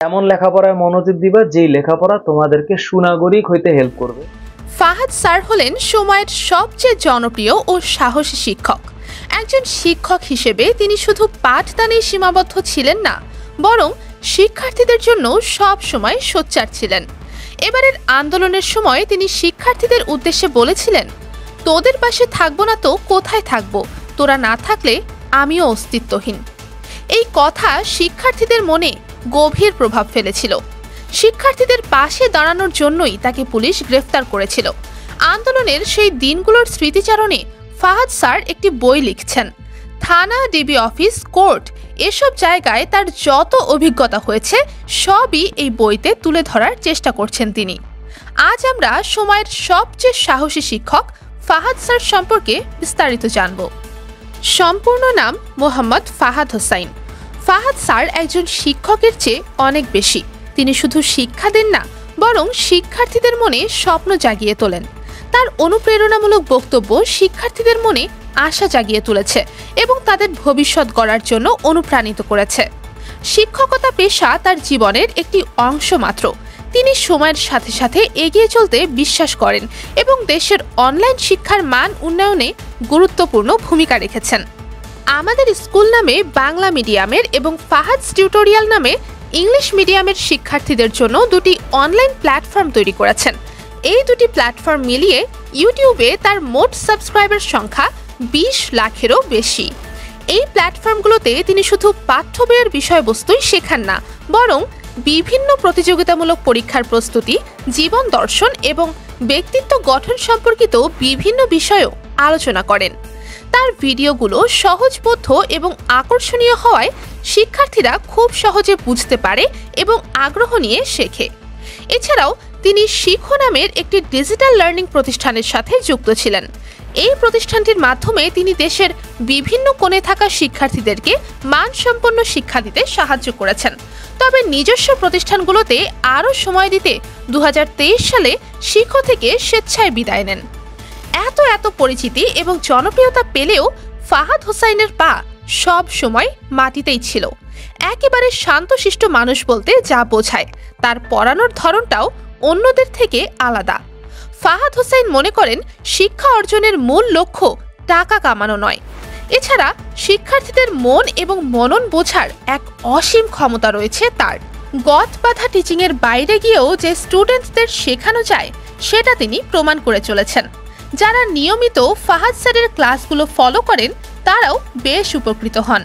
এমন লেখাপড়ায় মনোযোগ দিবা যেই লেখাপড়া তোমাদেরকে সুনাগরিক হইতে হেল্প করবে। ফাহাদ স্যার হলেন সময়ের সবচেয়ে জনপ্রিয় ও সাহসী শিক্ষক। একজন শিক্ষক হিসেবে তিনি শুধু পাঠদানেই সীমাবদ্ধ ছিলেন না, বরং শিক্ষার্থীদের জন্য সব সময় সোচ্চার ছিলেন। এবারের আন্দোলনের সময় তিনি শিক্ষার্থীদের উদ্দেশ্যে বলেছিলেন, তোদের পাশে থাকবো না তো কোথায় থাকবো, তোরা না থাকলে আমিও অস্তিত্বহীন। এই কথা শিক্ষার্থীদের মনে গভীর প্রভাব ফেলেছিল। শিক্ষার্থীদের পাশে দাঁড়ানোর জন্যই তাকে পুলিশ গ্রেফতার করেছিল। আন্দোলনের সেই দিনগুলোর স্মৃতিচারণে ফাহাদ স্যার একটি বই লিখছেন। থানা, ডিবি অফিস, কোর্ট এসব জায়গায় তার যত অভিজ্ঞতা হয়েছে সবই এই বইতে তুলে ধরার চেষ্টা করছেন তিনি। আজ আমরা সময়ের সবচেয়ে সাহসী শিক্ষক ফাহাদ স্যার সম্পর্কে বিস্তারিত জানব। সম্পূর্ণ নাম মোহাম্মদ ফাহাদ হোসাইন। ফাহাদ স্যার একজন শিক্ষকের চেয়ে অনেক বেশি। তিনি শুধু শিক্ষা দেন না, বরং শিক্ষার্থীদের মনে স্বপ্ন জাগিয়ে তোলেন। তার অনুপ্রেরণামূলক বক্তব্য শিক্ষার্থীদের মনে আশা জাগিয়ে তুলেছে এবং তাদের ভবিষ্যৎ গড়ার জন্য অনুপ্রাণিত করেছে। শিক্ষকতা পেশা তার জীবনের একটি অংশ মাত্র। তিনি সময়ের সাথে সাথে এগিয়ে চলতে বিশ্বাস করেন এবং দেশের অনলাইন শিক্ষার মান উন্নয়নে গুরুত্বপূর্ণ ভূমিকা রেখেছেন। আমাদের স্কুল নামে বাংলা মিডিয়ামের এবং ফাহাদস টিউটোরিয়াল নামে ইংলিশ মিডিয়ামের শিক্ষার্থীদের জন্য দুটি অনলাইন প্ল্যাটফর্ম তৈরি করেছেন। এই দুটি প্ল্যাটফর্ম মিলিয়ে ইউটিউবে তার মোট সাবস্ক্রাইবার সংখ্যা 20 লাখেরও বেশি। এই প্ল্যাটফর্মগুলোতে তিনি শুধু পাঠ্য বইয়ের বিষয়বস্তুই শেখান না, বরং বিভিন্ন প্রতিযোগিতামূলক পরীক্ষার প্রস্তুতি, জীবন দর্শন এবং ব্যক্তিত্ব গঠন সম্পর্কিত বিভিন্ন বিষয়েও আলোচনা করেন। তার ভিডিওগুলো সহজবোধ্য এবং আকর্ষণীয় হওয়ায় শিক্ষার্থীরা খুব সহজে বুঝতে পারে এবং আগ্রহ নিয়ে শেখে। এছাড়াও তিনি শিখো নামের একটি ডিজিটাল লার্নিং প্রতিষ্ঠানের সাথে যুক্ত ছিলেন। এই প্রতিষ্ঠানটির মাধ্যমে তিনি দেশের বিভিন্ন কোণে থাকা শিক্ষার্থীদেরকে মানসম্পন্ন শিক্ষা দিতে সাহায্য করেছেন। তবে নিজস্ব প্রতিষ্ঠানগুলোতে আরও সময় দিতে 2023 সালে শিখো থেকে স্বেচ্ছায় বিদায় নেন। এত পরিচিতি এবং জনপ্রিয়তা পেলেও ফাহাদ হোসাইনের পা সব সময় মাটিতেই ছিল। একেবারে শান্তশিষ্ট মানুষ বলতে যা বোঝায়, তার পড়ানোর ধরনটাও অন্যদের থেকে আলাদা। ফাহাদ হোসাইন মনে করেন শিক্ষা অর্জনের মূল লক্ষ্য টাকা কামানো নয়। এছাড়া শিক্ষার্থীদের মন এবং মনন বোঝার এক অসীম ক্ষমতা রয়েছে তার। গত বাধা টিচিংয়ের বাইরে গিয়েও যে স্টুডেন্টসদের শেখানো যায় সেটা তিনি প্রমাণ করে চলেছেন। যারা নিয়মিত ফাহাদ স্যারের ক্লাসগুলো ফলো করেন তারাও বেশ উপকৃত হন।